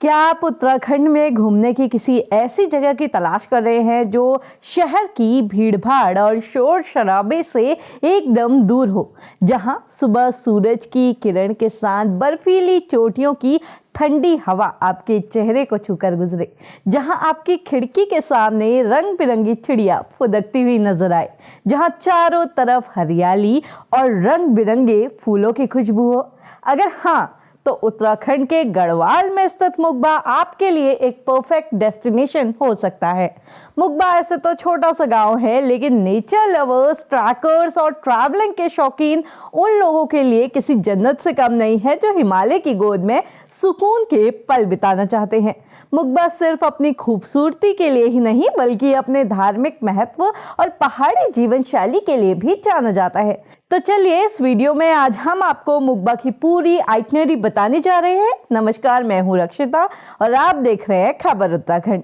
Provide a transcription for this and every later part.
क्या आप उत्तराखंड में घूमने की किसी ऐसी जगह की तलाश कर रहे हैं जो शहर की भीड़-भाड़ और शोर शराबे से एकदम दूर हो, जहां सुबह सूरज की किरण के साथ बर्फीली चोटियों की ठंडी हवा आपके चेहरे को छूकर गुजरे, जहां आपकी खिड़की के सामने रंग बिरंगी चिड़िया फुदकती हुई नजर आए, जहां चारों तरफ हरियाली और रंग बिरंगे फूलों की खुशबू हो? अगर हाँ, तो उत्तराखंड के गढ़वाल में स्थित मुगबा आपके लिए एक परफेक्ट डेस्टिनेशन हो सकता है। मुगबा ऐसे तो छोटा सा गांव है, लेकिन नेचर लवर्स, ट्रैकर्स और ट्रैवलिंग के शौकीन उन लोगों के लिए किसी जन्नत से कम नहीं है जो हिमालय की गोद में सुकून के पल बिताना चाहते हैं। मुगबा सिर्फ अपनी खूबसूरती के लिए ही नहीं, बल्कि अपने धार्मिक महत्व और पहाड़ी जीवन शैली के लिए भी जाना जाता है। तो चलिए, इस वीडियो में आज हम आपको मुगबा की पूरी आइटनरी बताने जा रहे हैं। नमस्कार, मैं हूँ रक्षिता और आप देख रहे हैं खबर उत्तराखंड।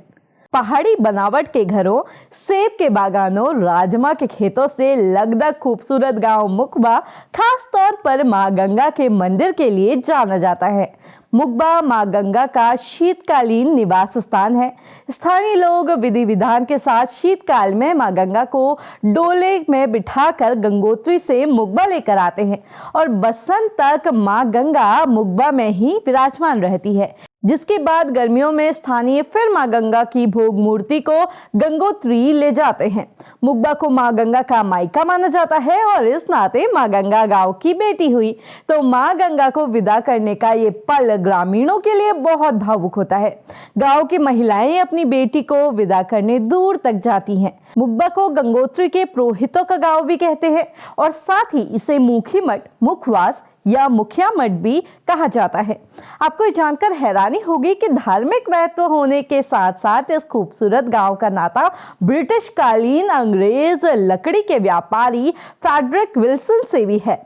पहाड़ी बनावट के घरों, सेब के बागानों, राजमा के खेतों से लगभग खूबसूरत गांव मुगबा खास तौर पर मां गंगा के मंदिर के लिए जाना जाता है। मुगबा मां गंगा का शीतकालीन निवास स्थान है। स्थानीय लोग विधि विधान के साथ शीतकाल में मां गंगा को डोले में बिठाकर गंगोत्री से मुगबा लेकर आते हैं और बसंत तक मां गंगा मुगबा में ही विराजमान रहती है, जिसके बाद गर्मियों में स्थानीय फिर मां गंगा की भोग मूर्ति को गंगोत्री ले जाते हैं। मुगबा को मां गंगा का मायका माना जाता है और इस नाते मां गंगा गांव की बेटी हुई, तो मां गंगा को विदा करने का ये पल ग्रामीणों के लिए बहुत भावुक होता है। गांव की महिलाएं अपनी बेटी को विदा करने दूर तक जाती हैं। मुगबा को गंगोत्री के पुरोहितों का गांव भी कहते हैं और साथ ही इसे मुखी मठ, मुखवास या मुखिया मठ भी कहा जाता है। आपको जानकर हैरानी होगी कि धार्मिक महत्व होने के साथ साथ इस खूबसूरत गांव का नाता ब्रिटिश कालीन अंग्रेज लकड़ी के व्यापारी फ्रेडरिक विल्सन से भी है।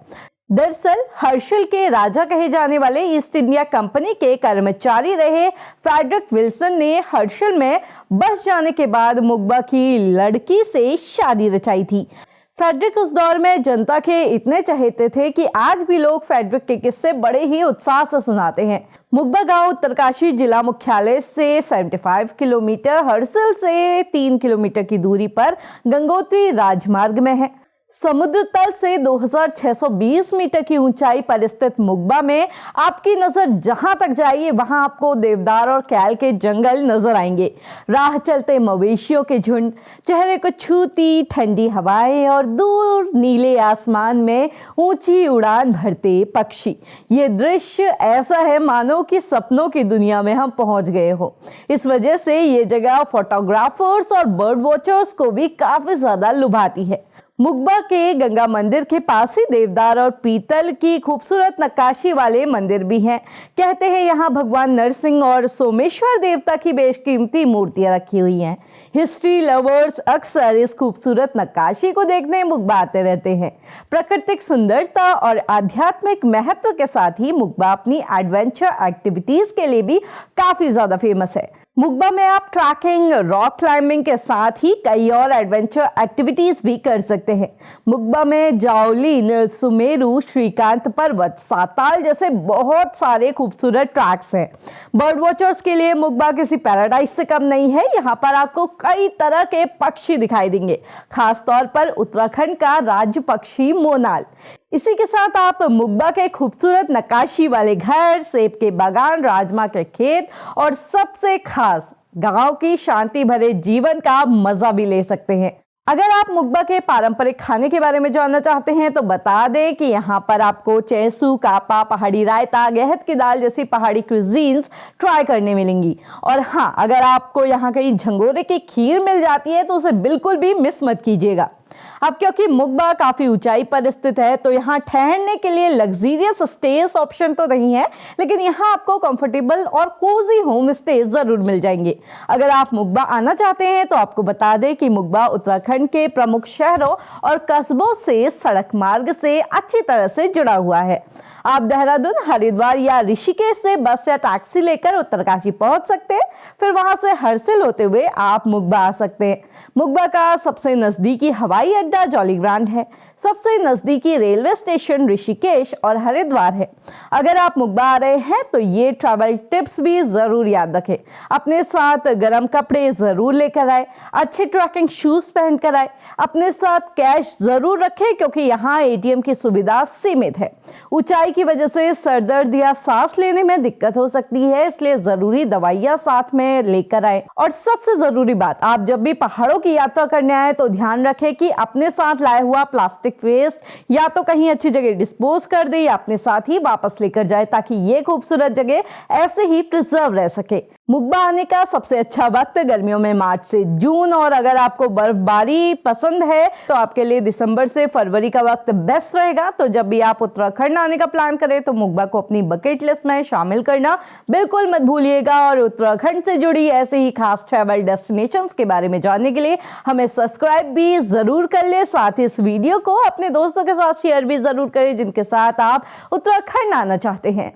दरअसल हर्षल के राजा कहे जाने वाले ईस्ट इंडिया कंपनी के कर्मचारी रहे फ्रेडरिक विल्सन ने हर्षल में बस जाने के बाद मुगबा की लड़की से शादी रचाई थी। फ्रेडरिक उस दौर में जनता के इतने चहेते थे कि आज भी लोग फ्रेडरिक के किस्से बड़े ही उत्साह से सुनाते हैं। मुगबा गांव उत्तरकाशी जिला मुख्यालय से 75 किलोमीटर, हर्षल से 3 किलोमीटर की दूरी पर गंगोत्री राजमार्ग में है। समुद्र तल से 2620 मीटर की ऊंचाई पर स्थित मुगबा में आपकी नजर जहां तक जाइए वहां आपको देवदार और कैल के जंगल नजर आएंगे। राह चलते मवेशियों के झुंड, चेहरे को छूती ठंडी हवाएं और दूर नीले आसमान में ऊंची उड़ान भरते पक्षी। ये दृश्य ऐसा है मानो कि सपनों की दुनिया में हम पहुंच गए हो। इस वजह से ये जगह फोटोग्राफर्स और बर्ड वॉचर्स को भी काफी ज्यादा लुभाती है। मुगबा के गंगा मंदिर के पास ही देवदार और पीतल की खूबसूरत नक्काशी वाले मंदिर भी हैं। कहते हैं यहाँ भगवान नरसिंह और सोमेश्वर देवता की बेशकीमती मूर्तियां रखी हुई हैं। हिस्ट्री लवर्स अक्सर इस खूबसूरत नक्काशी को देखने मुगबा आते रहते हैं। प्राकृतिक सुंदरता और आध्यात्मिक महत्व के साथ ही मुगबा अपनी एडवेंचर एक्टिविटीज के लिए भी काफी ज्यादा फेमस है। मुगबा में आप ट्रैकिंग, रॉक क्लाइंबिंग के साथ ही कई और एडवेंचर एक्टिविटीज भी कर सकते हैं। मुगबा में जाओलिन, सुमेरु, श्रीकांत पर्वत, साताल जैसे बहुत सारे खूबसूरत ट्रैक्स हैं। बर्ड वॉचर्स के लिए मुगबा किसी पैराडाइज से कम नहीं है। यहाँ पर आपको कई तरह के पक्षी दिखाई देंगे, खास तौर पर उत्तराखंड का राज्य पक्षी मोनाल। इसी के साथ आप मुगबा के खूबसूरत नक्काशी वाले घर, सेब के बागान, राजमा के खेत और सबसे खास गांव की शांति भरे जीवन का मजा भी ले सकते हैं। अगर आप मुगबा के पारंपरिक खाने के बारे में जानना चाहते हैं तो बता दें कि यहाँ पर आपको चेसू, कापा, पहाड़ी रायता, गेहत की दाल जैसी पहाड़ी क्विजीन्स ट्राई करने मिलेंगी। और हाँ, अगर आपको यहाँ कहीं झंगोरे की खीर मिल जाती है तो उसे बिल्कुल भी मिस मत कीजिएगा। अब क्योंकि मुगबा काफी ऊंचाई पर स्थित है तो यहाँ ठहरने के लिए लग्जरियस स्टेज ऑप्शन तो नहीं है, लेकिन यहाँ आपको कंफर्टेबल और कोजी होम स्टे जरूर मिल जाएंगे। अगर आप मुगबा आना चाहते हैं तो आपको बता दें कि मुगबा उत्तराखंड के प्रमुख शहरों और कस्बों से सड़क मार्ग से अच्छी तरह से जुड़ा हुआ है। आप देहरादून, हरिद्वार या ऋषिकेश से बस या टैक्सी लेकर उत्तरकाशी पहुंच सकते हैं। फिर वहां से हरसिल होते हुए आप मुगबा आ सकते हैं। मुगबा का सबसे नजदीकी हवाई अड्डा जॉलीग्रांट है। सबसे नजदीकी रेलवे स्टेशन ऋषिकेश और हरिद्वार है। अगर आप मुगबा आ रहे हैं तो ये ट्रैवल टिप्स भी जरूर याद रखें। अपने साथ गर्म कपड़े जरूर लेकर आए, अच्छे ट्रैकिंग शूज पहनकर आए। अपने साथ कैश जरूर रखें क्योंकि यहाँ एटीएम की सुविधा सीमित है। ऊंचाई की वजह से सर दर्द या सांस लेने में दिक्कत हो सकती है, इसलिए जरूरी दवाइयां साथ में लेकर आए। और सबसे जरूरी बात, आप जब भी पहाड़ों की यात्रा करने आए तो ध्यान रखें कि अपने साथ लाया हुआ प्लास्टिक वेस्ट या तो कहीं अच्छी जगह डिस्पोज कर दे या अपने साथ ही वापस लेकर जाए, ताकि ये खूबसूरत जगह ऐसे ही प्रिजर्व रह सके। मुगबा आने का सबसे अच्छा वक्त गर्मियों में मार्च से जून, और अगर आपको बर्फबारी पसंद है तो आपके लिए दिसंबर से फरवरी का वक्त बेस्ट रहेगा। तो जब भी आप उत्तराखंड आने का प्लान करें तो मुगबा को अपनी बकेट लिस्ट में शामिल करना बिल्कुल मत भूलिएगा। और उत्तराखंड से जुड़ी ऐसे ही खास ट्रैवल डेस्टिनेशंस के बारे में जानने के लिए हमें सब्सक्राइब भी जरूर कर ले। साथ ही इस वीडियो को अपने दोस्तों के साथ शेयर भी जरूर करें जिनके साथ आप उत्तराखंड आना चाहते हैं।